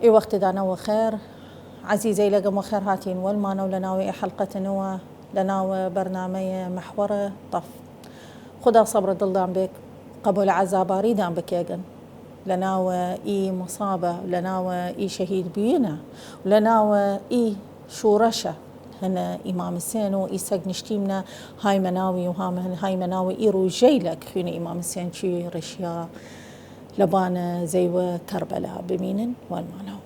اي وقت دانا وخير عزيزي لقم وخير هاتين والمانا ولناوي حلقة نوا لناوي برنامج محور طف خدا صبر ضلدان بك قبل عزاباري دان بك يقن لناوي اي مصابة لناوي اي شهيد بينا ولناوي اي شورشة هنا إمام السين وإي سق نشتيمنا هاي مناوي هاي مناوي إي روجيلك خينا إمام السين شي رشيا لبانا زيوة كربلاء بمين والمانو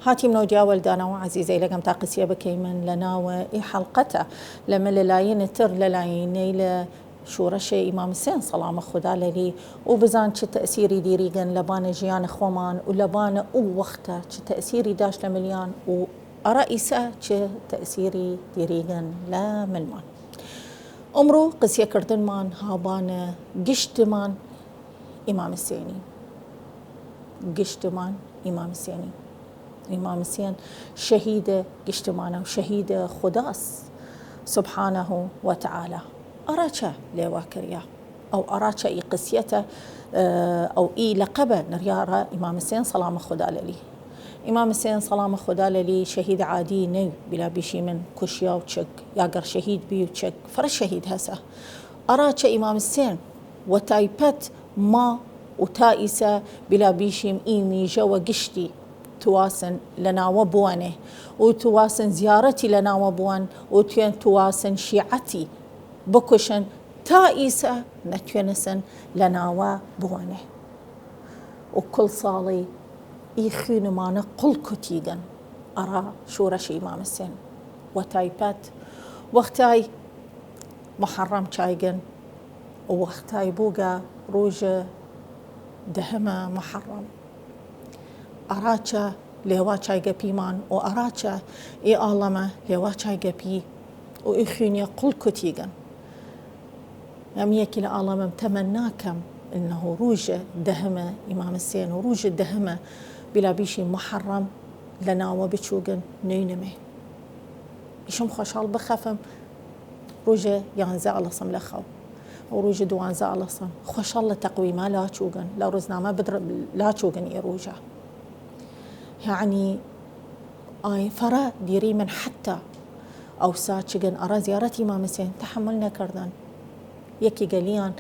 هاتي منو جاول دانا وعزيزي لقم تاقسيا بكيمن لناوى إي حلقته لما للاين تر للاين نيل شورشة إمام السين صلام خدا للي وبزان شي تأثيري ديريغن لبانا جيان خومان ولبانا وقتا شي تأثيري داش لمليان وأرئيسة شي تأثيري ديريغن لا ملمان أمرو قسيا كردن مان هابانا قشتمان إمام السيني قشتمان إمام السيني إمام السين شهيدة قشتمانه وشهيدة خداس سبحانه وتعالى أراچا لواكريا أو أراچا إي قسيته أو إي لقبه نريارة إمام السين صلام خدا للي إمام السين صلام خدا للي شهيد عادي نو بلا بيشي من كشيا وتشك ياقر شهيد بيو تشك فرش شهيد هسه أراچا إمام السين وتايبت ما وتائسة بلا بيشيم إيمي جوا قشتي تواسن لنا وبوانه وتواسن زيارتي لنا وبوان وتواسن شيعتي بكشن تائسة نتونسن لنا وبوانه وكل صالي يخين مانا قل كتيغن أرى شورش إمام السن وتايبات وقتاي محرم شايغن ووقتاي بوغا روج دهما محرم أراچا لوا چايگا بيمان وأراچا إي آلما لوا چايگا بي وإخيني قل كتيغن يميكي لآلما تمناكم إنه روج دهمة إمام السين وروج دهمة بلا بيشي محرم لنا وبتشوغن نينمي بيشم خوشال بخفم روج يانزا لصم لخو وروج دوانزا لصم خوشال تقويما لا تشوغن لا رزنامة بدر لا تشوغن إيروجا يعني آي فرا ديري من حتى أو ساتشجن أرى زيارة إمام السين تحملنا كردان يكي قليان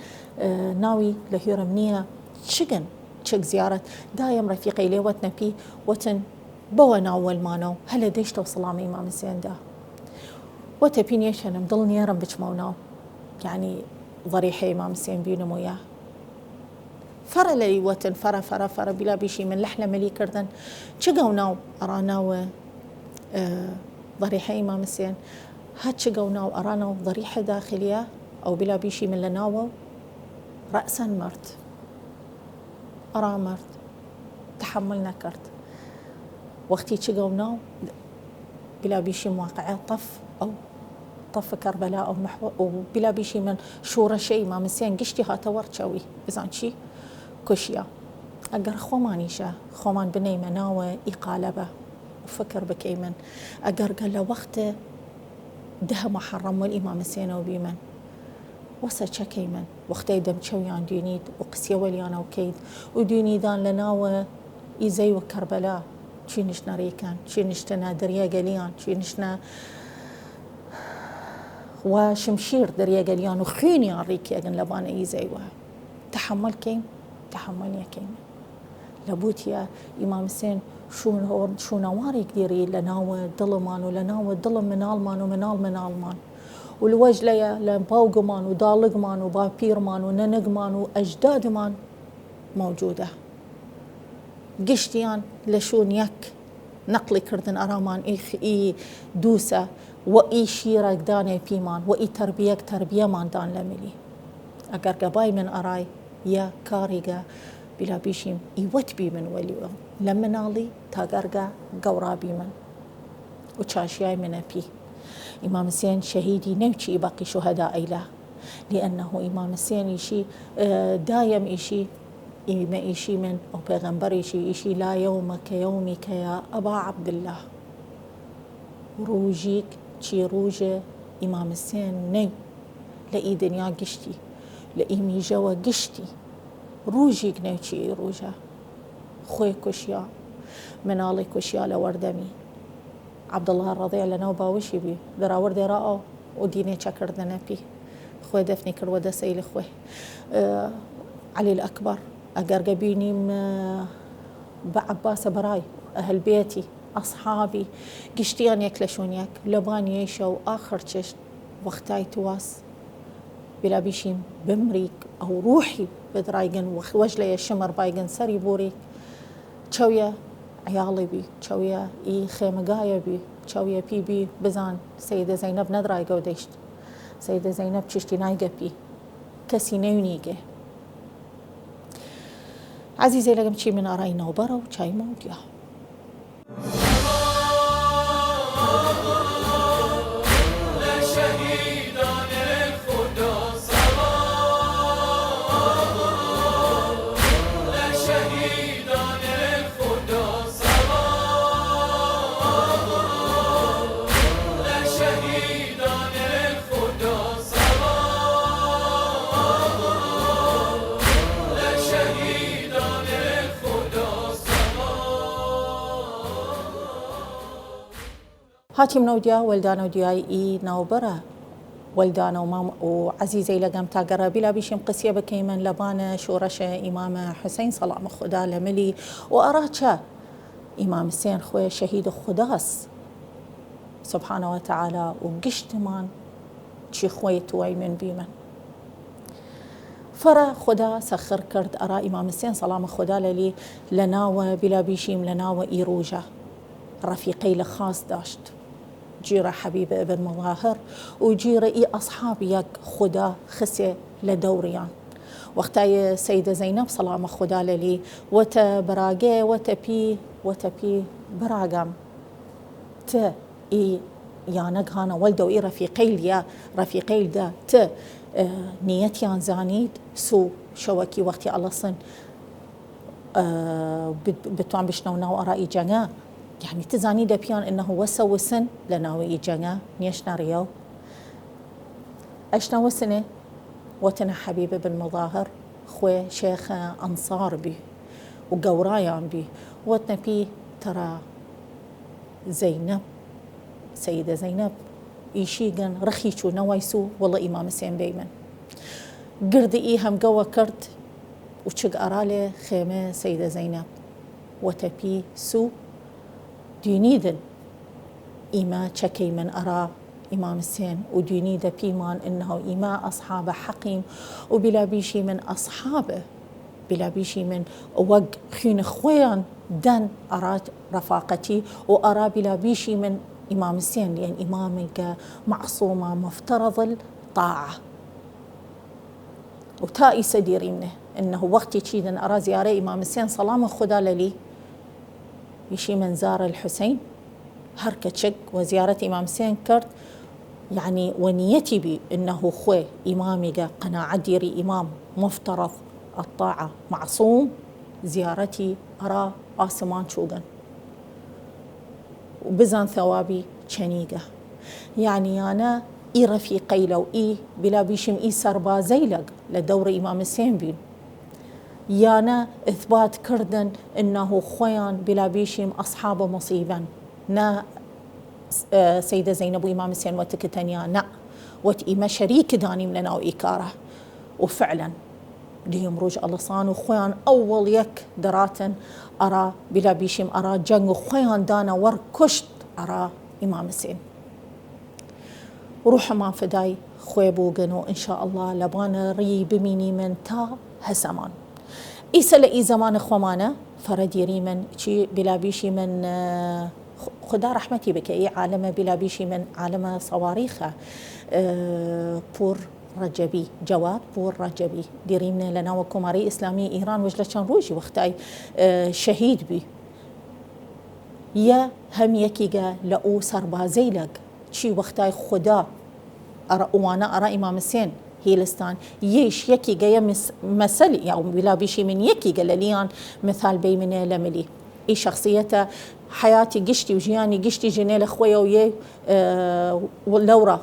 ناوي لهيرمنية شجن شك زيارة دايم رفيقي ليوتنا بي وتن بوانا أول مانو هلا ديش توصل إمام السين دا وتبيني شن مضلني يرم بجموناو يعني ضريحة إمام السين بينو وياه فرا لي وتن فرا بلا بيشي من لحلة ملي كردن شقوناو أراناو ضريحة إمام السين هاد شقوناو أراناو ضريحة داخلية أو بلا بيشي من لناو رأسا مرت أرا مرت تحملنا كرت وقتي شقوناو بلا بيشي مواقعة طف أو طف كربلاء أو محور وبلا بيشي من شورشة إمام السين قشتي هاتور تشوي بزان شي كشيا أجر خومانيشة خومان بني مناوة إقالبة وفكر بكيمن أجر قال له وقت ده محرم والإمام السين وبيمن وسا كيمن وقت يدم شويان دينيد وقسيا وليانا وكيد ودينيدان لناوة إزاي وكربلاء شي نشنا ريكان شي نشتنا دريا قليان شي نشنا وشمشير دريا قليان وخيني عريكي أجن لبانا إزاي تحمل كيم تحمل يا كيم لابوت يا إمام السين شو نواري كديري لناوى ظلمان ولناوى ظلم من آلمان ومن آلمان والوجلية لباوغمان ودالغمان وبابيرمان وننغمان وأجدادمان موجودة قشتيان لشون يك نقلي كردن أرامان إي دوسة وإي شيرك داني بيمان وإي تربية مان دان لملي أقر قباي من أراي يا كاريغا بلا بيشيم يوت بي من ولي لما نالي تاقرقا قورا بي من وشاشياي من بي إمام حسين شهيدي نوشي باقي شهداء إله لأنه إمام حسين يشي دايم يشي إما إيشي من أو بيغمبر إيشي لا يوم كيومك يا أبا عبد الله روجيك شي روجة إمام حسين ني لإي دنيا قشتي لإيمي جوا قشتي روجيك ني شي روجة خوي كشيا منالي كشيا لوردمي عبد الله الرضيع لنوبا وشي بي درا وردي رأو وديني شكر ذنبي خوي دفني كرودة سيل خوي علي الأكبر أقرقبيني بعباس براي أهل بيتي أصحابي قشتيان يكلشون يك لبان يشو آخر تشت وقتاي تواس بلا بيشيم بمريك أو روحي بدرايقن وجلي الشمر بايقن سري بوريك تشوية عيالي بي تشوية إي خيمقايا بي تشوية بي بي بزان سيدة زينب ندراي قوديشت سيدة زينب تشتي نايقة بي كسي نيونيقة عزيزي لقم شي من أراينا وبرا وشاي موت يا هاتي منوديا ولدانا ودياي إي ناوبرا ولدانا ومام وعزيزي لقم تاقرا بلا بيشم قسية بكيمن لبانا شورشة إمام حسين سلام خدا لملي وأراچا إمام حسين خوي شهيد خداس سبحانه وتعالى وقشتمان شي خوي توي من بيمن فرا خدا سخر كرد أرا إمام حسين سلام خدا للي لناوى بلا بيشيم لناوى إيروجا رفيقي لخاص داشت جيرة حبيبة ابن مظاهر وجيرة إي أصحابي يك خدا خسي لدوريان وقتاي سيدة زينب سلام خدا للي وتا براغي وتا بي براغم ت إي يانق هانا ولدو إي رفيقي دا ت نيتيان زانيد سو شوكي وقتي الله صن بتوان بشنونا وأرائي جناه يعني تزاني دبيان إنه وسن لناوي جنا نيشنا ريو أشنا وسنة وتنا حبيبة بالمظاهر خوي شيخ أنصار بي وقورايان بي وتنا بي ترى زينب سيدة زينب إيشيغن رخيشو نوايسو والله إمام حسين بيمن قرد إيهم قوة كرد وشق أرالي خيمة سيدة زينب وتبي سو دينيدن إما تشكي من أرى إمام حسين ودينيد بيمان إنه إما أصحاب حقيم وبلا بيشي من أصحابه بلا بيشي من وق خين خويان دن أرات رفاقتي وأرى بلا بيشي من إمام حسين لأن إمامك معصومة مفترض الطاعة وتائي سديري منه إنه وقتي تشيدن أرى زيارة إمام حسين سلام خدا للي يشي من زار الحسين هركة شق وزيارة إمام حسين كرت يعني ونيتي بي إنه خوي إمامي قناعة ديري إمام مفترض الطاعة معصوم زيارتي أرى آسمان شوغن وبزان ثوابي شنيقة يعني أنا إي رفيقي لو إي بلا بيشم إي سربازي لق لدور إمام حسين بين يانا إثبات كردن إنه خويان بلا بيشيم أصحاب مصيبا نا سيدة زينب وإمام حسين وتكتنيا نا وتإما شريك داني مننا وإيكاره وفعلا ليهم روج الله صان وخويان أول يك دراتن أرى بلا بيشيم أرى جنگ وخويان دانا ور كشت أرى إمام حسين وروح ما فداي خوي بوغنو إن شاء الله لبانا ري بميني من تا هسمان إيسا لإي زمان خومانا فرديري من شي بلا بيشي من خدا رحمتي بك إي عالم بلا بيشي من عالم صواريخة بور رجبي جواد بور رجبي ديريمنا لنا وكماري إسلامي إيران وجلة كان روجي وقتاي شهيد بي يا هم يكيغا لأو سربازي لك شي وقتاي خدا وانا أرى إمام حسين هيلستان يش يكي جاي مثل يعني بلا بشي من يكي قال مثال بيمنه لملي اي شخصيته حياتي قشتي وجياني قشتي جنيل اخويا وياه واللورة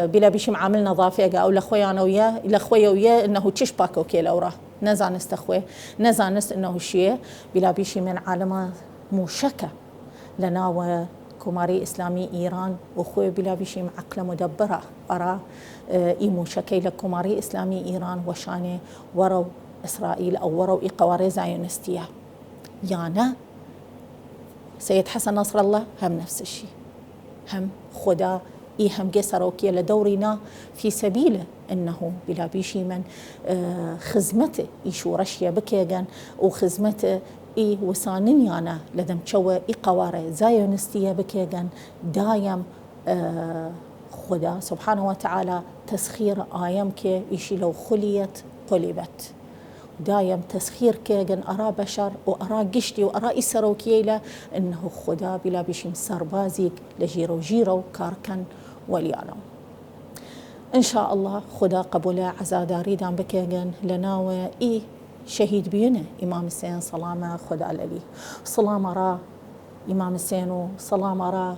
بلا بشي معامل نظافه او لاخويا انا وياه لاخويا وياه انه تشش باكو كي لورة نزانست اخوي نزانست انه شيء بلا بشي من عالمه موشكه لنا كماري إسلامي إيران وخوي بلا بشي معقلة مدبرة أرى إيمو شكيلة كماري إسلامي إيران وشاني ورو إسرائيل أو ورو قواري زايونستية يعني سيد حسن نصر الله هم نفس الشيء هم خدا هم قسروكي لدورنا في سبيله انه بلا بيشي من خزمته يشو رشيا بكيغن وخزمته اي وسانين يانا لدم تشوى اي قواره زايونستيه بكيغن دايم خدا سبحانه وتعالى تسخير آيام كي يشي لو خليت قلبت دايم تسخير كيغن أرى بشر وأرى قشتي وأرى إسروكيلة إنه خدا بلا بشي سربازيك لجيرو جيرو كاركن وليانو إن شاء الله خدا قبوله عزاداري دام بكيغن لناوى إي شهيد بينا إمام حسين سلامة خدا للي سلام أرى إمام حسين سلام أرى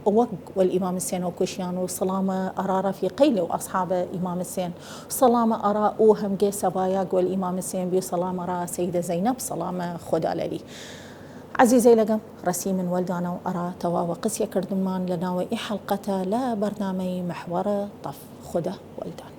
وق والإمام حسين وكشيانو سلامة أرى رفيقي وأصحاب إمام حسين سلامة أرى أوهم جيسا باياق والإمام حسين بي سلامة أرى سيدة زينب سلامة خدا للي عزيزي لقم رسيم والدانا وأرى توا وقسيا كردمان لنا وإي حلقة لا برنامج محور طف خدا والدانا.